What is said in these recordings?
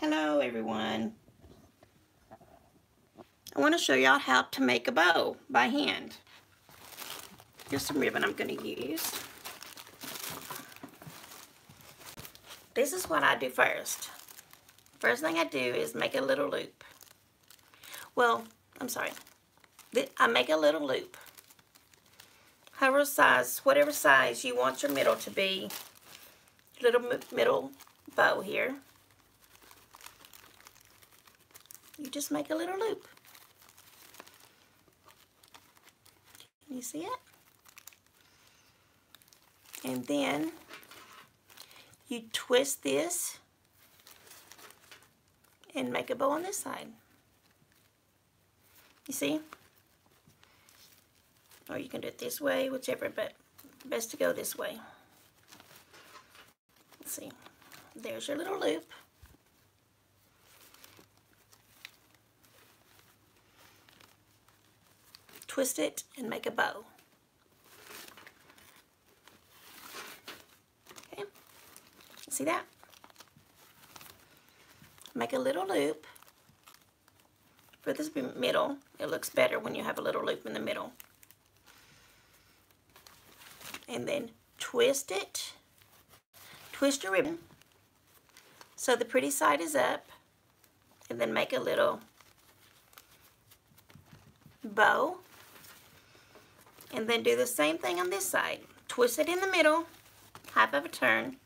Hello everyone. I want to show y'all how to make a bow by hand. Here's some ribbon I'm going to use. This is what I do first. First thing I do is make a little loop. Well, I'm sorry. I make a little loop. Whatever size you want your middle to be. Little middle bow here. You just make a little loop. Can you see it? And then you twist this and make a bow on this side. You see? Or you can do it this way, whichever, but best to go this way. Let's see. There's your little loop. Twist it and make a bow. Okay, see that? Make a little loop for this middle. It looks better when you have a little loop in the middle. And then twist it. Twist your ribbon so the pretty side is up, and then make a little bow. And then do the same thing on this side. Twist it in the middle, half of a turn,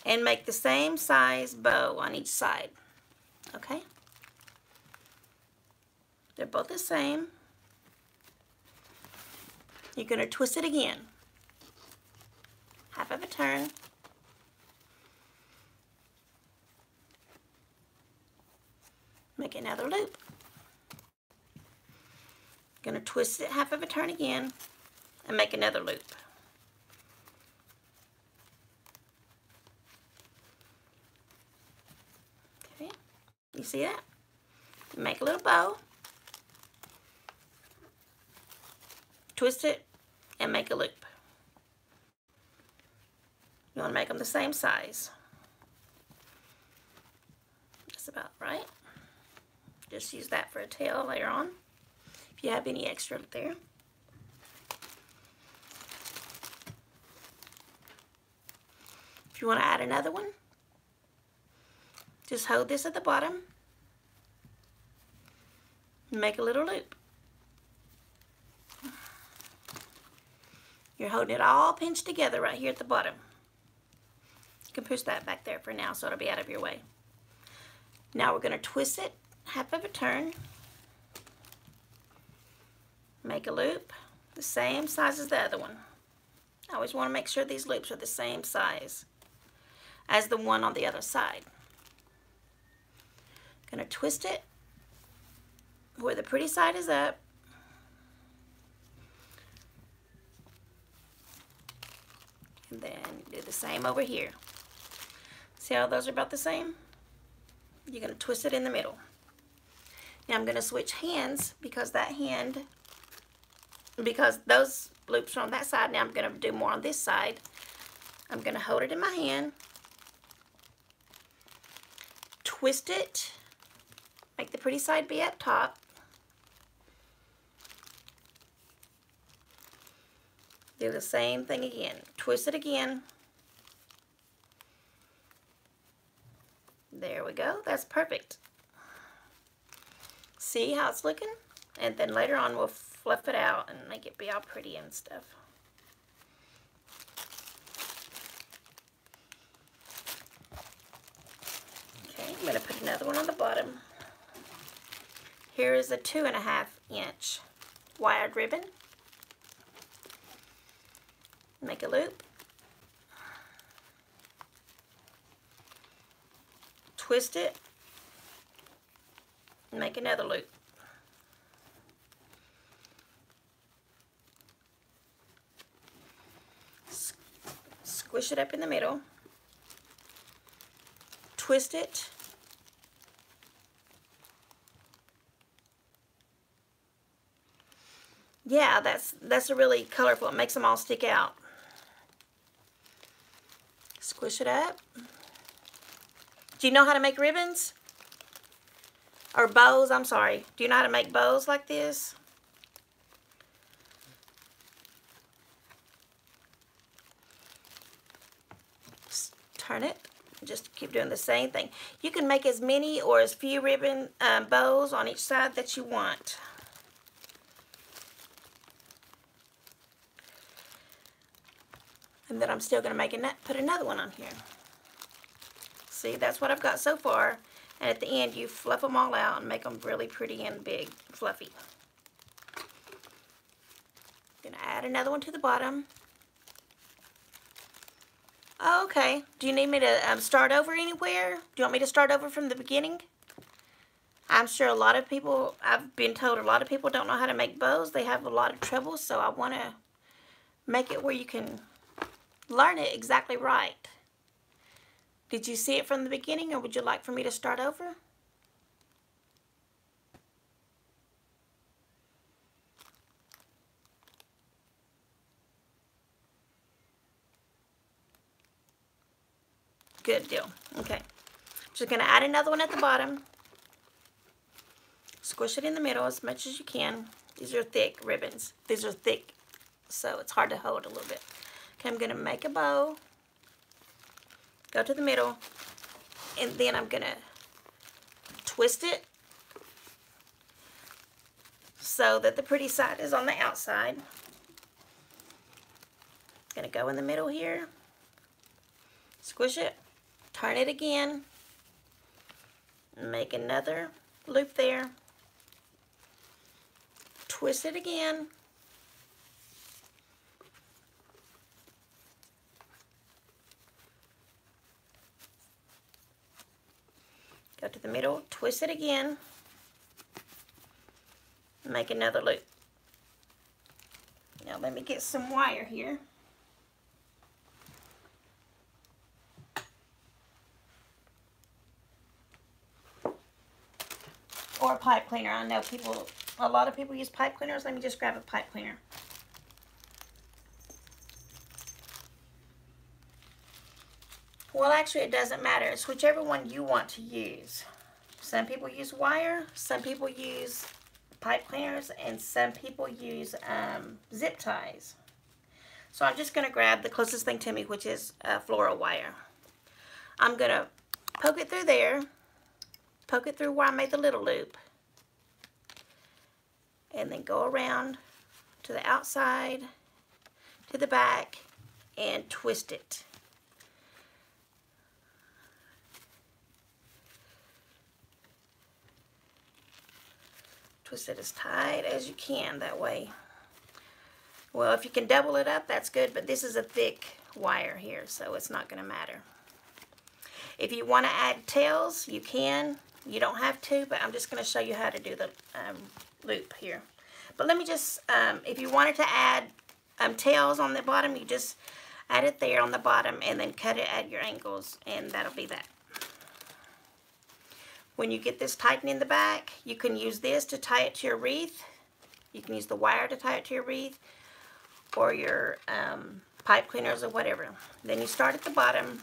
and make the same size bow on each side. Okay? They're both the same. You're going to twist it again. Half of a turn. Make another loop. Going to twist it half of a turn again and make another loop. Okay, you see that? Make a little bow, twist it, and make a loop. You want to make them the same size. That's about right. Just use that for a tail later on, if you have any extra there. If you want to add another one, just hold this at the bottom and make a little loop. You're holding it all pinched together right here at the bottom. You can push that back there for now so it'll be out of your way. Now we're going to twist it half of a turn. Make a loop the same size as the other one. I always want to make sure these loops are the same size as the one on the other side. Gonna twist it where the pretty side is up. And then do the same over here. See how those are about the same? You're gonna twist it in the middle. Now I'm gonna switch hands because those loops are on that side. Now I'm going to do more on this side. I'm going to hold it in my hand, twist it, make the pretty side be up top, do the same thing again, twist it again. There we go, that's perfect. See how it's looking? And then later on we'll fluff it out and make it be all pretty and stuff. Okay, I'm going to put another one on the bottom. Here is a 2.5 inch wired ribbon. Make a loop. Twist it. Make another loop. Squish it up in the middle, twist it, yeah, that's a really colorful, it makes them all stick out. Squish it up, Do you know how to make ribbons? Or bows, I'm sorry. Do you know how to make bows like this? Just turn it. Just keep doing the same thing. You can make as many or as few ribbon bows on each side that you want. And then I'm still going to put another one on here. See, that's what I've got so far. And at the end, you fluff them all out and make them really pretty and big, fluffy. Going to add another one to the bottom. Oh, okay. Do you need me to start over anywhere? Do you want me to start over from the beginning? I'm sure a lot of people, I've been told a lot of people don't know how to make bows. They have a lot of trouble, so I want to make it where you can learn it exactly right. Did you see it from the beginning, or would you like for me to start over? Good deal. Okay. Just going to add another one at the bottom. Squish it in the middle as much as you can. These are thick ribbons. These are thick, so it's hard to hold a little bit. Okay, I'm going to make a bow. Go to the middle. And then I'm going to twist it so that the pretty side is on the outside. Going to go in the middle here. Squish it. Turn it again. Make another loop there. Twist it again. Go to the middle, twist it again. Make another loop. Now let me get some wire here. Or a pipe cleaner. I know a lot of people use pipe cleaners. Let me just grab a pipe cleaner. Well, actually, it doesn't matter. It's whichever one you want to use. Some people use wire, some people use pipe cleaners, and some people use zip ties. So I'm just going to grab the closest thing to me, which is floral wire. I'm going to poke it through there. Poke it through where I made the little loop, and then go around to the outside, to the back, and twist it. Twist it as tight as you can that way. Well, if you can double it up, that's good, but this is a thick wire here, so it's not going to matter. If you want to add tails, you can. You don't have to, but I'm just going to show you how to do the loop here. But let me just, if you wanted to add tails on the bottom, you just add it there on the bottom and then cut it at your angles, and that'll be that. When you get this tightened in the back, you can use this to tie it to your wreath. You can use the wire to tie it to your wreath or your pipe cleaners or whatever. Then you start at the bottom.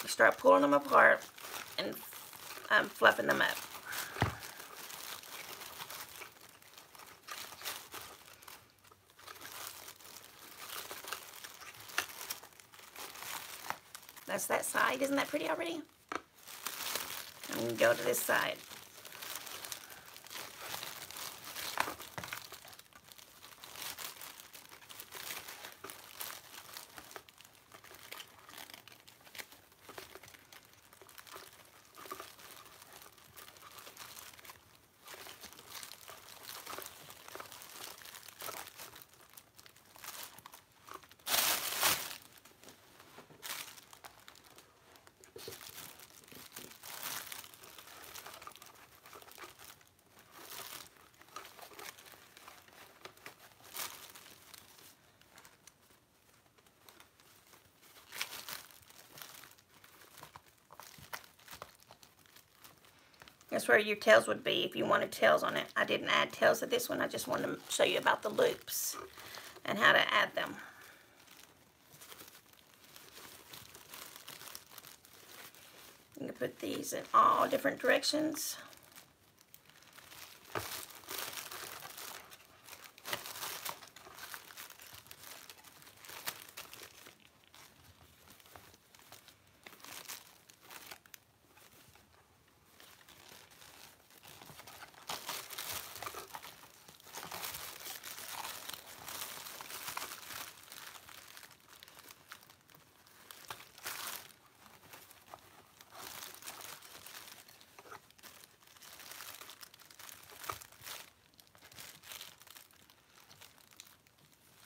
Start pulling them apart and fluffing them up. That's that side. Isn't that pretty already? And go to this side. That's where your tails would be if you wanted tails on it. I didn't add tails to this one. I just wanted to show you about the loops and how to add them. put these in all different directions.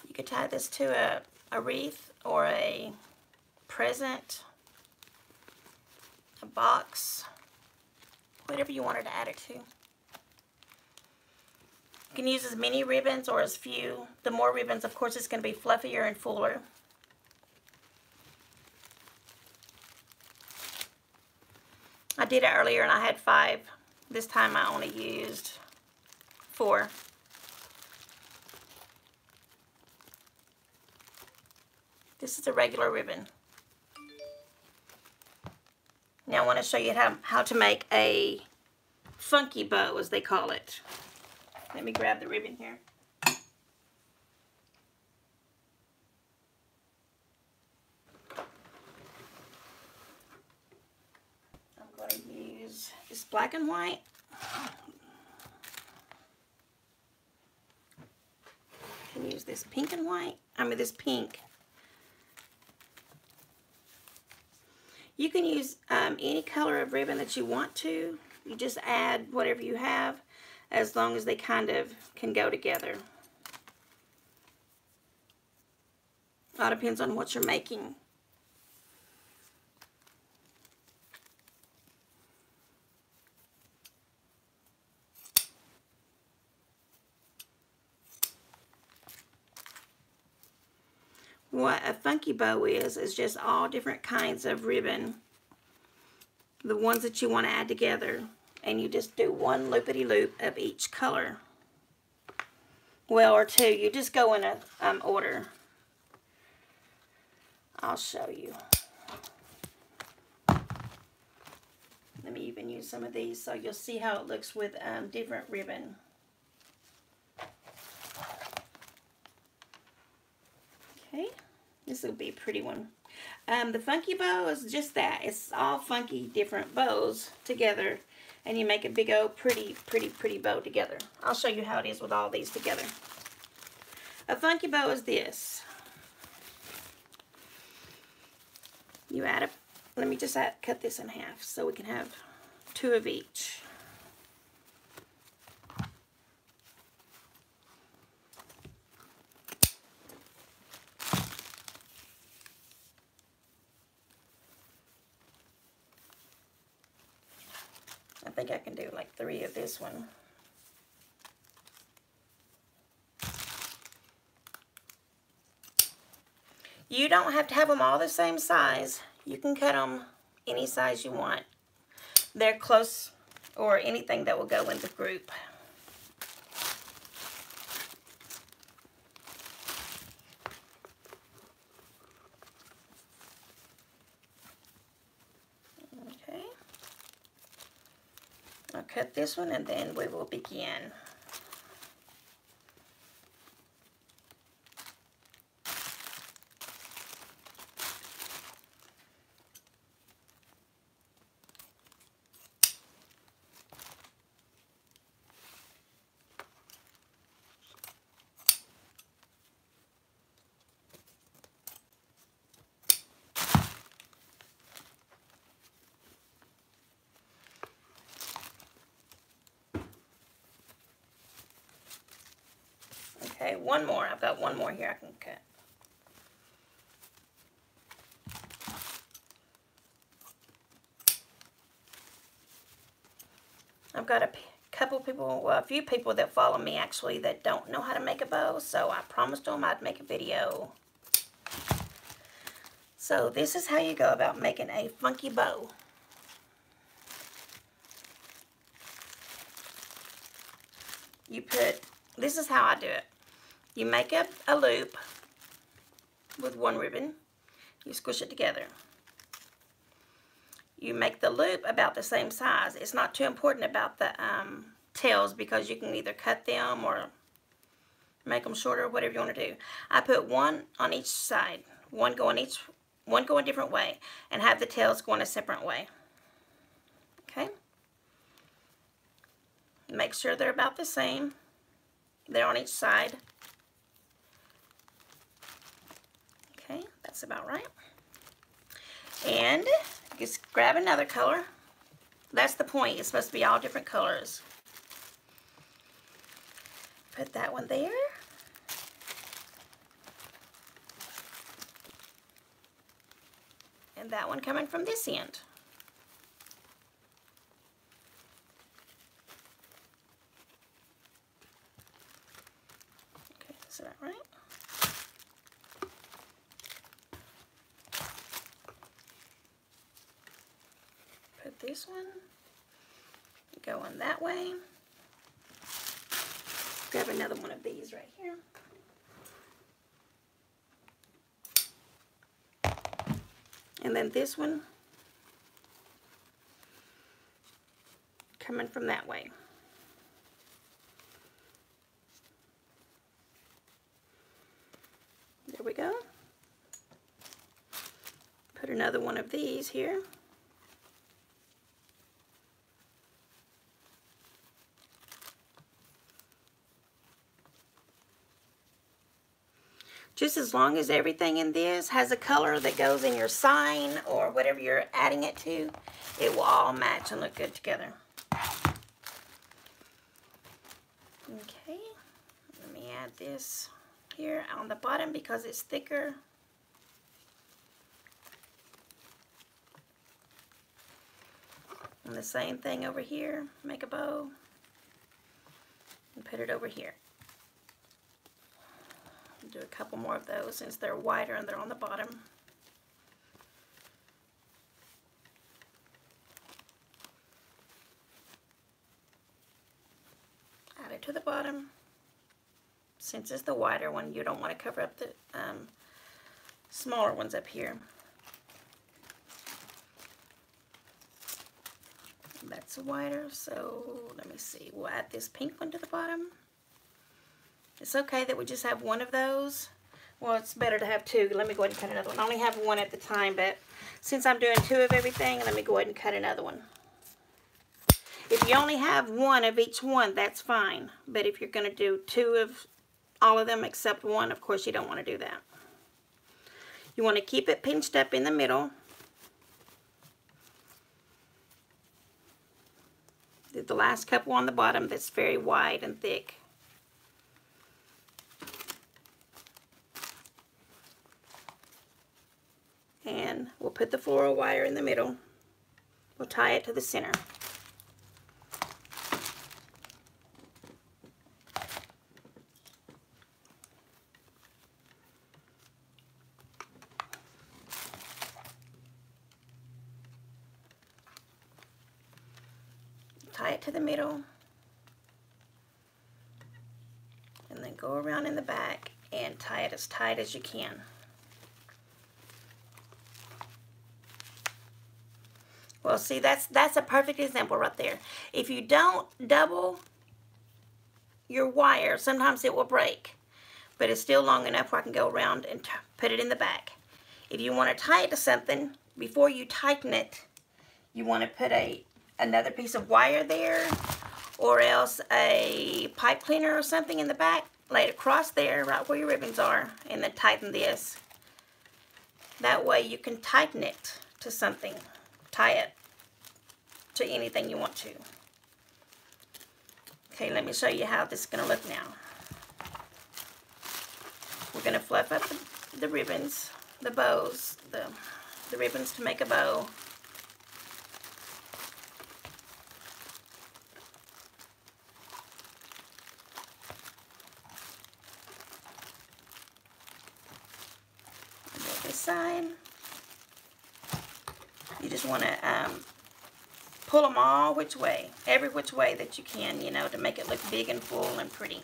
You could tie this to a wreath or a present, a box, whatever you wanted to add it to. You can use as many ribbons or as few. The more ribbons, of course, it's going to be fluffier and fuller. I did it earlier and I had 5. This time I only used 4. This is a regular ribbon. Now I want to show you how to make a funky bow, as they call it. Let me grab the ribbon here. I'm going to use this black and white. I can use this pink and white. This pink. You can use any color of ribbon that you want to. You just add whatever you have, as long as they kind of can go together. It all depends on what you're making. What a funky bow is just all different kinds of ribbon. The ones that you want to add together. And you just do one loopity-loop of each color. Well, or 2. You just go in a order. I'll show you. Let me even use some of these so you'll see how it looks with different ribbon. Okay, this will be a pretty one. The funky bow is just that. It's all funky different bows together, and you make a big old pretty bow together. I'll show you how it is with all these together. A funky bow is this. You add let me just cut this in half so we can have 2 of each. I think I can do like 3 of this one. You don't have to have them all the same size. You can cut them any size you want. They're close, or anything that will go in the group. Okay. I'll cut this one and then we will begin. Okay, one more. I've got one more here I can cut. I've got a couple people, well, a few people that follow me actually that don't know how to make a bow, so I promised them I'd make a video. So this is how you go about making a funky bow. You put, this is how I do it. You make up a loop with one ribbon. You squish it together. you make the loop about the same size. It's not too important about the tails because you can either cut them or make them shorter, whatever you want to do. I put one on each side, one going a different way, and have the tails going a separate way. Okay. Make sure they're about the same. They're on each side. Okay, that's about right. And just grab another color. That's the point. It's supposed to be all different colors. Put that one there. And that one coming from this end. Okay, is that right? Put this one going that way. Grab another one of these right here. And then this one coming from that way. There we go. Put another one of these here. Just as long as everything in this has a color that goes in your sign or whatever you're adding it to, it will all match and look good together. Okay, let me add this here on the bottom because it's thicker. And the same thing over here, make a bow and put it over here. Do a couple more of those since they're wider and they're on the bottom. Add it to the bottom. Since it's the wider one, you don't want to cover up the smaller ones up here. That's wider, so let me see. We'll add this pink one to the bottom. It's okay that we just have one of those. Well, it's better to have two. Let me go ahead and cut another one. I only have one at the time, but since I'm doing two of everything, let me go ahead and cut another one. If you only have one of each one, that's fine. But if you're going to do two of all of them except one, of course you don't want to do that. You want to keep it pinched up in the middle. The last couple on the bottom that's very wide and thick. And we'll put the floral wire in the middle. We'll tie it to the center. Tie it to the middle. And then go around in the back and tie it as tight as you can. Well, see, that's a perfect example right there. If you don't double your wire, sometimes it will break. But it's still long enough where I can go around and put it in the back. If you want to tie it to something, before you tighten it, you want to put another piece of wire there, or else a pipe cleaner or something in the back. Lay it across there, right where your ribbons are, and then tighten this. That way you can tighten it to something. Tie it to anything you want to. Okay, let me show you how this is going to look now. We're going to fluff up the ribbons, the bows, the ribbons to make a bow. And this side. You just want to pull them all which way, every which way that you can, you know, to make it look big and full and pretty.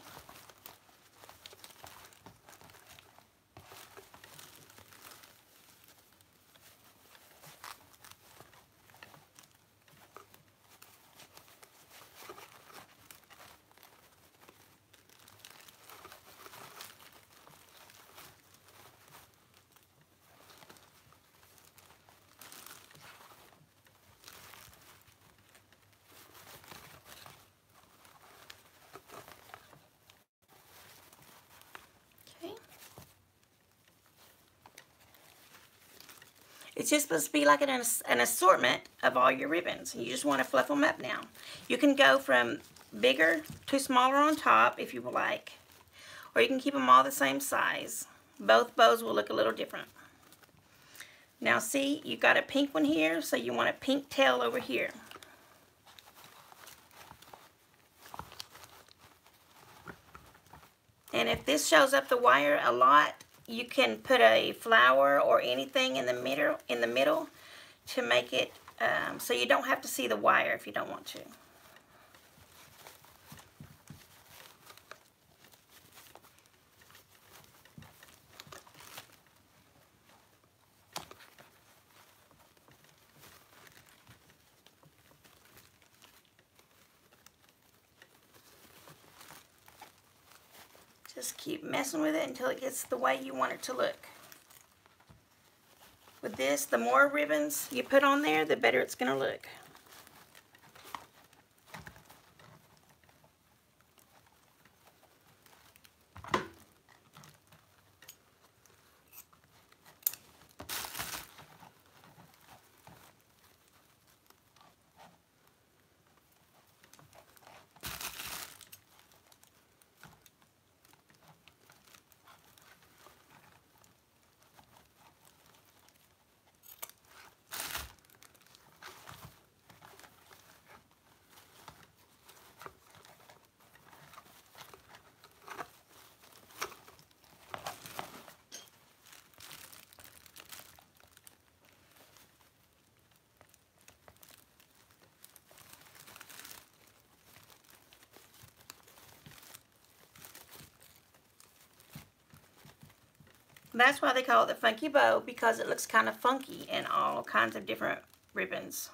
It's just supposed to be like an assortment of all your ribbons. You just want to fluff them up now. You can go from bigger to smaller on top if you would like. Or you can keep them all the same size. Both bows will look a little different. Now see, you got a pink one here, so you want a pink tail over here. And if this shows up the wire a lot, you can put a flower or anything in the middle to make it so you don't have to see the wire if you don't want to. Just keep messing with it until it gets the way you want it to look. With this, the more ribbons you put on there, the better it's going to look. That's why they call it the funky bow, because it looks kind of funky in all kinds of different ribbons.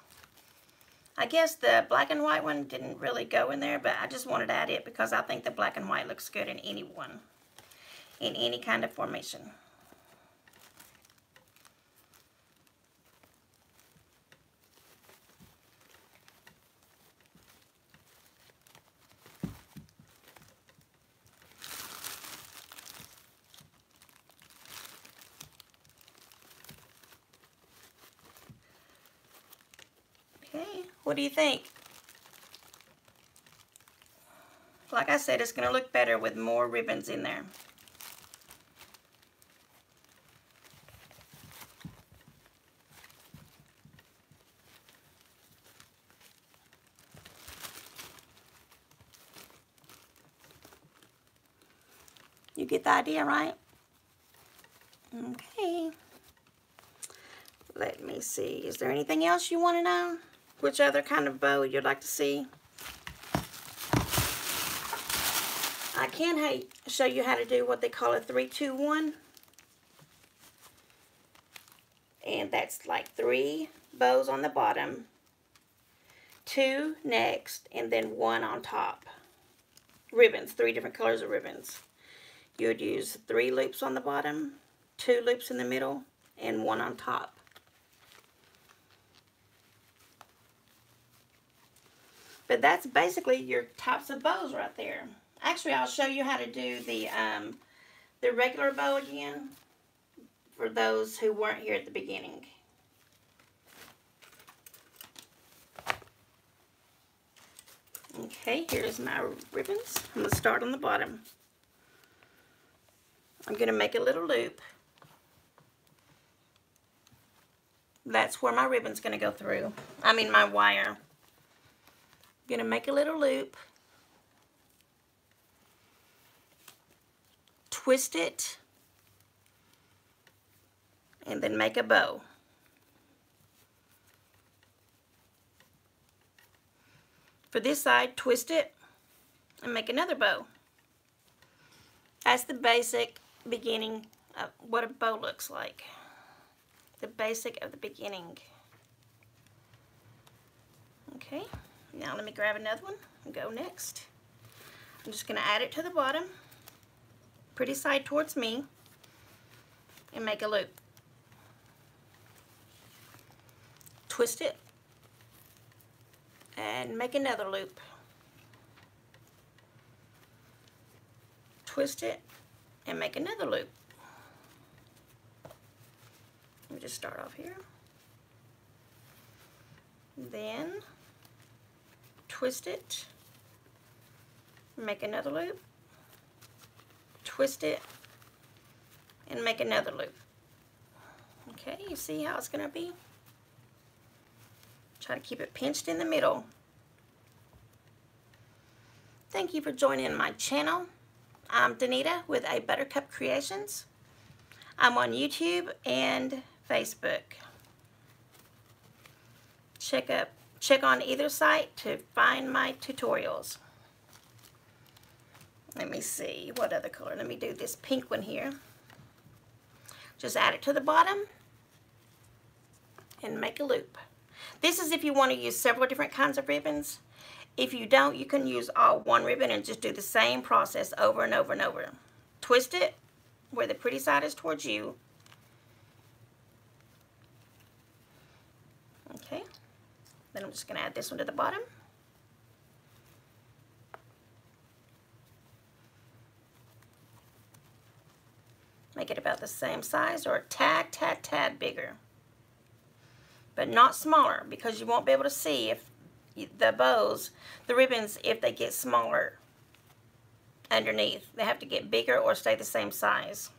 I guess the black and white one didn't really go in there, but I just wanted to add it because I think the black and white looks good in any one, in any kind of formation. Okay, what do you think? Like I said, it's going to look better with more ribbons in there. You get the idea, right? Okay. Let me see. Is there anything else you want to know? Which other kind of bow you'd like to see? I can show you how to do what they call a 3-2-1. And that's like 3 bows on the bottom, 2 next, and then 1 on top. Ribbons, 3 different colors of ribbons. You would use 3 loops on the bottom, 2 loops in the middle, and 1 on top. But that's basically your types of bows right there. Actually, I'll show you how to do the regular bow again for those who weren't here at the beginning. Okay, here's my ribbons. I'm going to start on the bottom. I'm going to make a little loop. That's where my ribbon's going to go through. I mean my wire. I'm going to make a little loop. Twist it. And then make a bow. For this side, twist it and make another bow. That's the basic beginning of what a bow looks like. The basic of the beginning. Okay, now let me grab another one and go next. I'm just going to add it to the bottom, pretty side towards me, and make a loop. Twist it and make another loop. Twist it and make another loop. Let me just start off here. Then twist it, make another loop, twist it, and make another loop. Okay, you see how it's going to be? Try to keep it pinched in the middle. Thank you for joining my channel. I'm Danita with A Buttercup Creations. I'm on YouTube and Facebook. Check on either site to find my tutorials. Let me see, what other color? Let me do this pink one here. Just add it to the bottom and make a loop. This is if you want to use several different kinds of ribbons. If you don't, you can use all one ribbon and just do the same process over and over and over. Twist it where the pretty side is towards you. Okay. Then I'm just going to add this one to the bottom. Make it about the same size or a tad bigger. But not smaller, because you won't be able to see if the ribbons, if they get smaller underneath. They have to get bigger or stay the same size.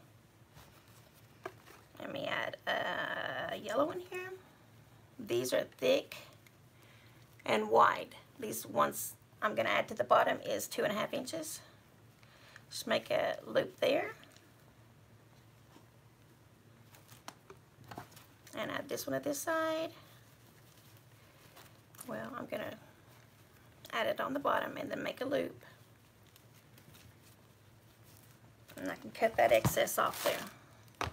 Let me add a yellow one here. These are thick and wide. These ones I'm going to add to the bottom is 2.5 inches. Just make a loop there. And add this one at this side. Well, I'm going to add it on the bottom and then make a loop. And I can cut that excess off there.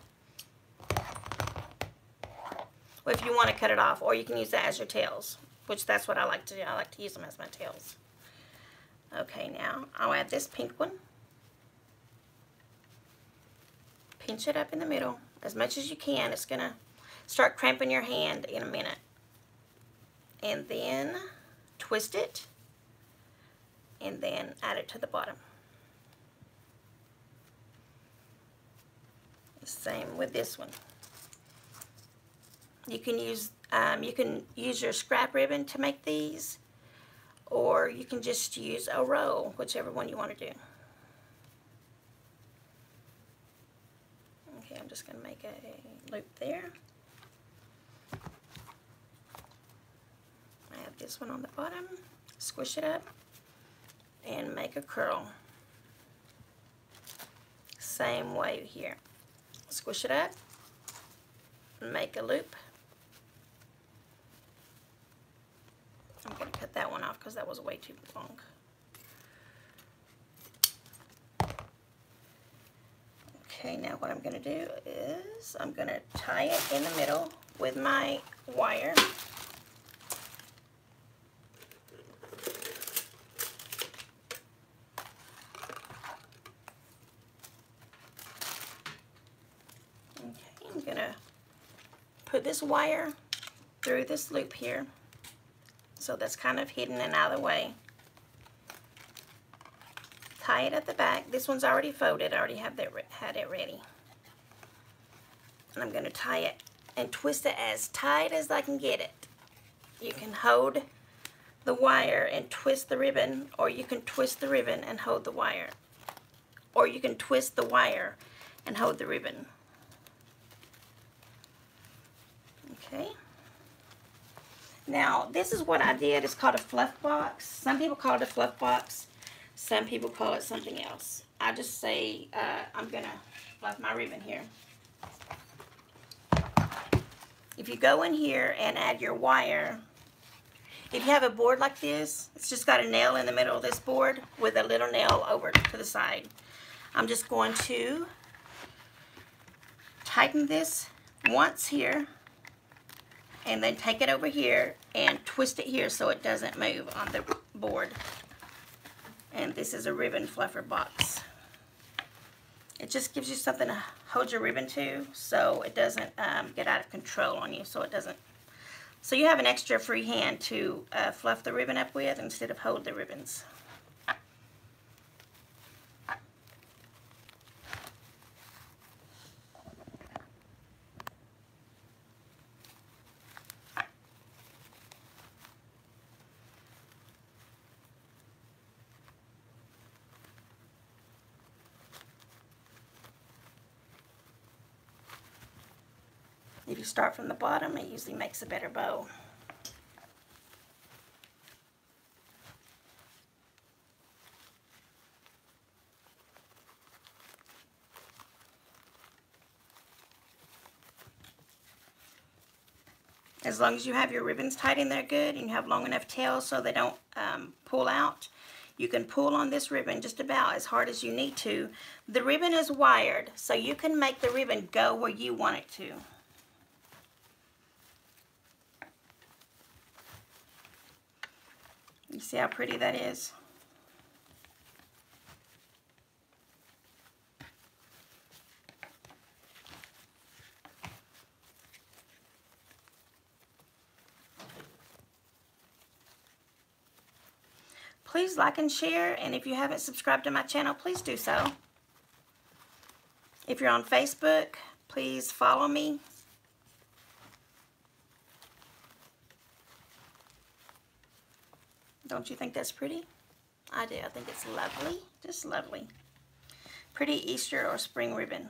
Well, if you want to cut it off, or you can use that as your tails, which that's what I like to do. I like to use them as my tails. Okay, now I'll add this pink one. Pinch it up in the middle as much as you can. It's going to start cramping your hand in a minute. And then twist it and then add it to the bottom. The same with this one. You can use your scrap ribbon to make these, or you can just use a roll, whichever one you want to do. Okay, I'm just going to make a loop there. I have this one on the bottom, squish it up, and make a curl. Same way here. Squish it up, make a loop. I'm going to cut that one off because that was way too long. Okay, now what I'm going to do is I'm going to tie it in the middle with my wire. I'm going to put this wire through this loop here, so that's kind of hidden and out of the way. Tie it at the back. This one's already folded. I already had it ready. And I'm going to tie it and twist it as tight as I can get it. You can hold the wire and twist the ribbon, or you can twist the ribbon and hold the wire. Or you can twist the wire and hold the ribbon. Okay. Now, this is what I did. It's called a fluff box. Some people call it a fluff box. Some people call it something else. I just say, I'm going to fluff my ribbon here. If you go in here and add your wire, if you have a board like this, it's just got a nail in the middle of this board with a little nail over to the side. I'm just going to tighten this once here, and then take it over here and twist it here so it doesn't move on the board. And this is a ribbon fluffer box. It just gives you something to hold your ribbon to, so it doesn't get out of control on you. So you have an extra free hand to fluff the ribbon up with instead of hold the ribbons. If you start from the bottom, it usually makes a better bow. As long as you have your ribbons tied in there good and you have long enough tails so they don't pull out, you can pull on this ribbon just about as hard as you need to. The ribbon is wired, so you can make the ribbon go where you want it to. You see how pretty that is? Please like and share, and if you haven't subscribed to my channel, please do so. If you're on Facebook, please follow me. Don't you think that's pretty? I do. I think it's lovely. Just lovely. Pretty Easter or spring ribbon.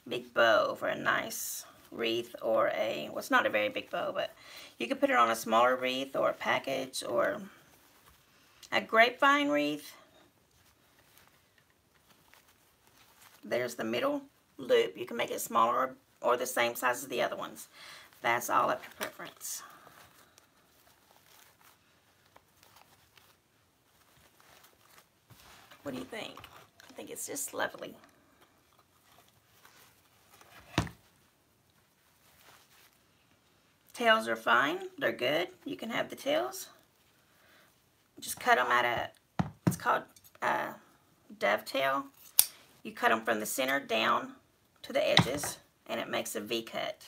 Big bow for a nice wreath or a, well, it's not a very big bow, but you could put it on a smaller wreath or a package or a grapevine wreath. There's the middle loop. You can make it smaller or the same size as the other ones. That's all up to preference. What do you think? I think it's just lovely. Tails are fine. They're good. You can have the tails. Just cut them at a, it's called dovetail. You cut them from the center down to the edges, and it makes a V cut.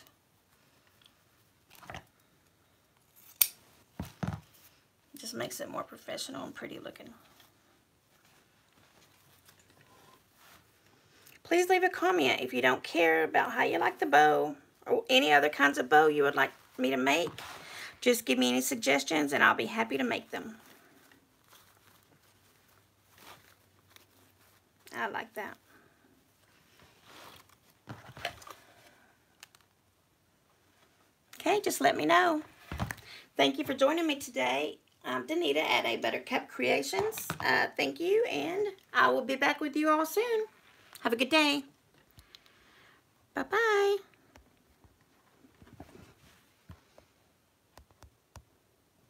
It just makes it more professional and pretty looking. Please leave a comment if you don't care about how you like the bow or any other kinds of bow you would like me to make. Just give me any suggestions and I'll be happy to make them. I like that. Okay, just let me know. Thank you for joining me today. I'm Danita at A Buttercup Creations. Thank you, and I will be back with you all soon. Have a good day. Bye-bye.